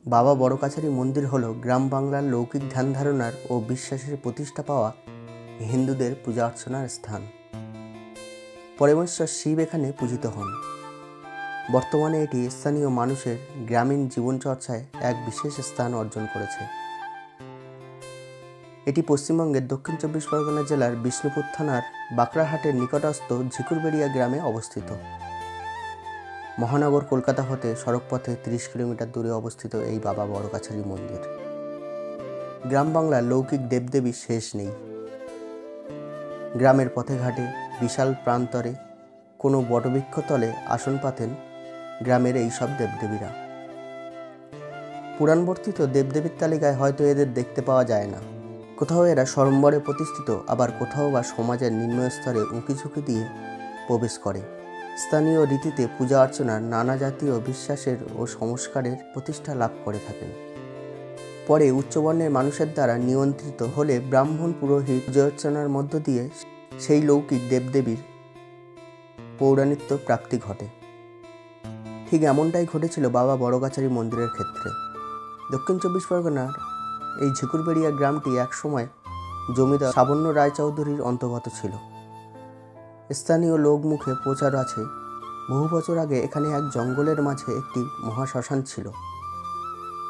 বাবা বড়কাছারি মন্দির হল গ্রাম বাংলার লৌকিক ধ্যান ধারণার ও বিশ্বাসের প্রতিষ্ঠা পাওয়া হিন্দুদের পূজা অর্চনার স্থান। পরমেশ্বর শিব এখানে পূজিত হন। বর্তমানে এটি স্থানীয় মানুষের গ্রামীণ জীবনচর্চায় এক বিশেষ স্থান অর্জন করেছে। এটি পশ্চিমবঙ্গের দক্ষিণ 24 পরগনা জেলার বিষ্ণুপুর থানার বাঁকড়াহাটের নিকটস্থ ঝিকুরবেড়িয়া গ্রামে অবস্থিত। মহানগর কলকাতা হতে সড়কপথে 30 কিলোমিটার দূরে অবস্থিত এই বাবা বড়কাছারি মন্দির। গ্রাম বাংলার লৌকিক দেবদেবীর শেষ নেই। গ্রামের পথে ঘাটে বিশাল প্রান্তরে কোনো বটবৃক্ষ তলে আসন পাতেন গ্রামের এই সব দেবদেবীরা। পুরাণবর্তিত দেবদেবীর তালিকায় হয়তো এদের দেখতে পাওয়া যায় না। কোথাও এরা স্বয়ম্বরে প্রতিষ্ঠিত, আবার কোথাও বা সমাজের নিম্ন স্তরে উঁকিঝুঁকি দিয়ে প্রবেশ করে। স্থানীয় রীতিতে পূজা অর্চনার নানা জাতীয় বিশ্বাসের ও সংস্কারের প্রতিষ্ঠা লাভ করে থাকেন। পরে উচ্চবর্ণের মানুষের দ্বারা নিয়ন্ত্রিত হলে ব্রাহ্মণ পুরোহিত পূজা অর্চনার মধ্য দিয়ে সেই লৌকিক দেবদেবীর পৌরাণিত্ব প্রাপ্তি ঘটে। ঠিক এমনটাই ঘটেছিল বাবা বড়কাছারি মন্দিরের ক্ষেত্রে। দক্ষিণ 24 পরগনার এই ঝিকুরবেড়িয়া গ্রামটি একসময় জমিদার সাবন্য রায়চৌধুরীর অন্তর্গত ছিল। স্থানীয় লোকমুখে প্রচার আছে, বহু বছর আগে এখানে এক জঙ্গলের মাঝে একটি মহাশ্মশান ছিল।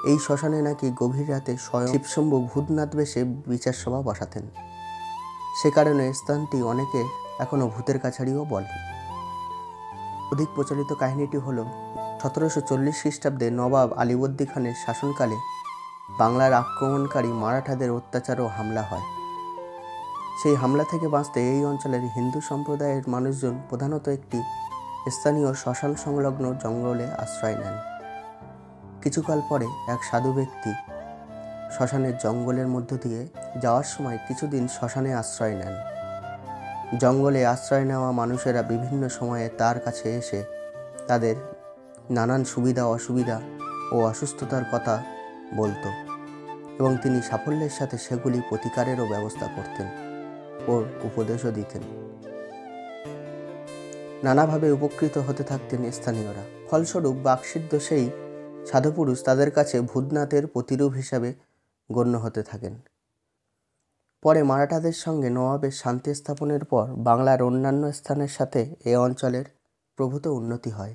এই শ্মশানে নাকি গভীর রাতে স্বয়ং শিবশম্ভু ভূতনাথ বেশে বিচার সভা বসাতেন। সে কারণে স্থানটি অনেকে এখনও ভূতের কাছারিও বলে। অধিক প্রচলিত কাহিনীটি হল 1740 খ্রিস্টাব্দে নবাব আলীবর্দী খানের শাসনকালে বাংলার আক্রমণকারী মারাঠাদের অত্যাচার ও হামলা হয়। সেই হামলা থেকে বাঁচতে এই অঞ্চলের হিন্দু সম্প্রদায়ের মানুষজন প্রধানত একটি স্থানীয় শ্মশান সংলগ্ন জঙ্গলে আশ্রয় নেন। কিছুকাল পরে এক সাধু ব্যক্তি শ্মশানের জঙ্গলের মধ্য দিয়ে যাওয়ার সময় কিছুদিন শ্মশানে আশ্রয় নেন। জঙ্গলে আশ্রয় নেওয়া মানুষেরা বিভিন্ন সময়ে তার কাছে এসে তাদের নানান সুবিধা অসুবিধা ও অসুস্থতার কথা বলতো এবং তিনি সাফল্যের সাথে সেগুলি প্রতিকারেরও ব্যবস্থা করতেন ও উপদেশও দিতেন। নানাভাবে উপকৃত হতে থাকতেন স্থানীয়রা। ফলস্বরূপ বাকসিদ্ধ সেই সাধুপুরুষ তাদের কাছে ভূতনাথের প্রতিরূপ হিসাবে গণ্য হতে থাকেন। পরে মারাঠাদের সঙ্গে নবাবের শান্তি স্থাপনের পর বাংলার অন্যান্য স্থানের সাথে এ অঞ্চলের প্রভূত উন্নতি হয়।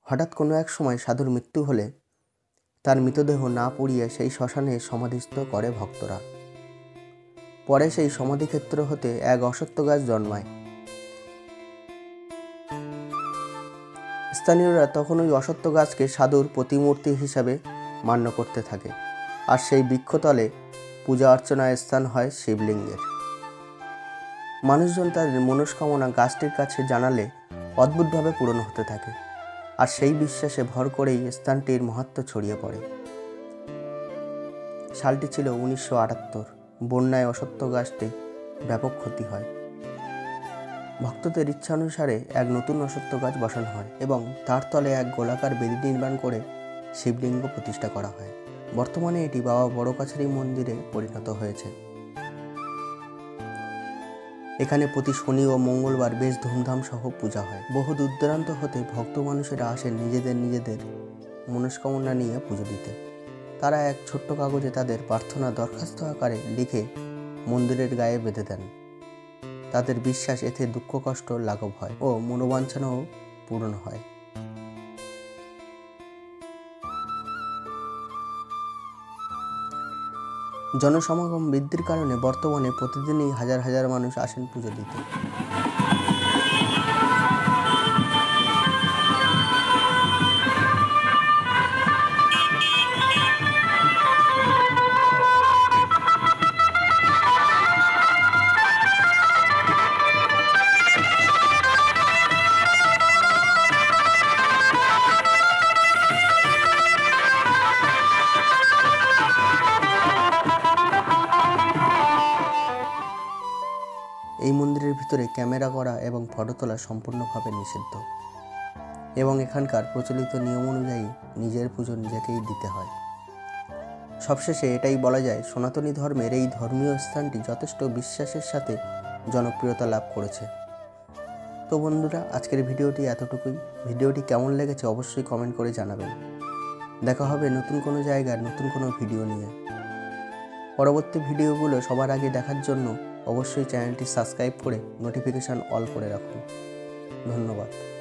হঠাৎ কোনো এক সময় সাধুর মৃত্যু হলে তার মৃতদেহ না পুড়িয়ে সেই শ্মশানে সমাধিস্থ করে ভক্তরা। পরে সেই সমাধিক্ষেত্র হতে এক অশ্বত্থ গাছ জন্মায়। স্থানীয়রা তখন ওই অশ্বত্থ গাছকে সাধুর প্রতিমূর্তি হিসাবে মান্য করতে থাকে, আর সেই বৃক্ষতলে পূজা অর্চনার স্থান হয় শিবলিঙ্গের। মানুষজন তাদের মনস্কামনা গাছটির কাছে জানালে অদ্ভুতভাবে পূরণ হতে থাকে, আর সেই বিশ্বাসে ভর করেই স্থানটির মাহাত্ম্য ছড়িয়ে পড়ে। সালটি ছিল 1978। বন্যায় অশ্বত্থ গাছটি ব্যাপক ক্ষতি হয়। ভক্তদের ইচ্ছানুসারে এক নতুন অশ্বত্থ গাছ বসানো হয় এবং তার তলে এক গোলাকার বেদি নির্মাণ করে শিবলিঙ্গ প্রতিষ্ঠা করা হয়। বর্তমানে এটি বাবা বড়কাছারি মন্দিরে পরিণত হয়েছে। এখানে প্রতি শনি ও মঙ্গলবার বেশ ধুমধাম সহ পূজা হয়। বহু দূর দূরান্ত হতে ভক্ত মানুষেরা আসেন নিজেদের মনস্কামনা নিয়ে পুজো দিতে। তারা এক ছোট্ট কাগজে তাদের প্রার্থনা দরখাস্ত আকারে লিখে মন্দিরের গায়ে বেঁধে দেন। তাদের বিশ্বাস এতে দুঃখ কষ্ট লাঘব হয় ও মনোবাঞ্ছনাও পূরণ হয়। জনসমাগম বৃদ্ধির কারণে বর্তমানে প্রতিদিনই হাজার হাজার মানুষ আসেন পুজো দিতে। এই মন্দিরের ভিতরে ক্যামেরা করা এবং ফটো তোলা সম্পূর্ণভাবে নিষিদ্ধ এবং এখানকার প্রচলিত নিয়ম অনুযায়ী নিজের পুজো নিজেকেই দিতে হয়। সবশেষে এটাই বলা যায়, সনাতনী ধর্মের এই ধর্মীয় স্থানটি যথেষ্ট বিশ্বাসের সাথে জনপ্রিয়তা লাভ করেছে। তো বন্ধুরা, আজকের ভিডিওটি এতটুকুই। ভিডিওটি কেমন লেগেছে অবশ্যই কমেন্ট করে জানাবেন। দেখা হবে নতুন কোনো জায়গার নতুন কোনো ভিডিও নিয়ে। পরবর্তী ভিডিওগুলো সবার আগে দেখার জন্য অবশ্যই চ্যানেলটি সাবস্ক্রাইব করে নোটিফিকেশান অল করে রাখুন। ধন্যবাদ।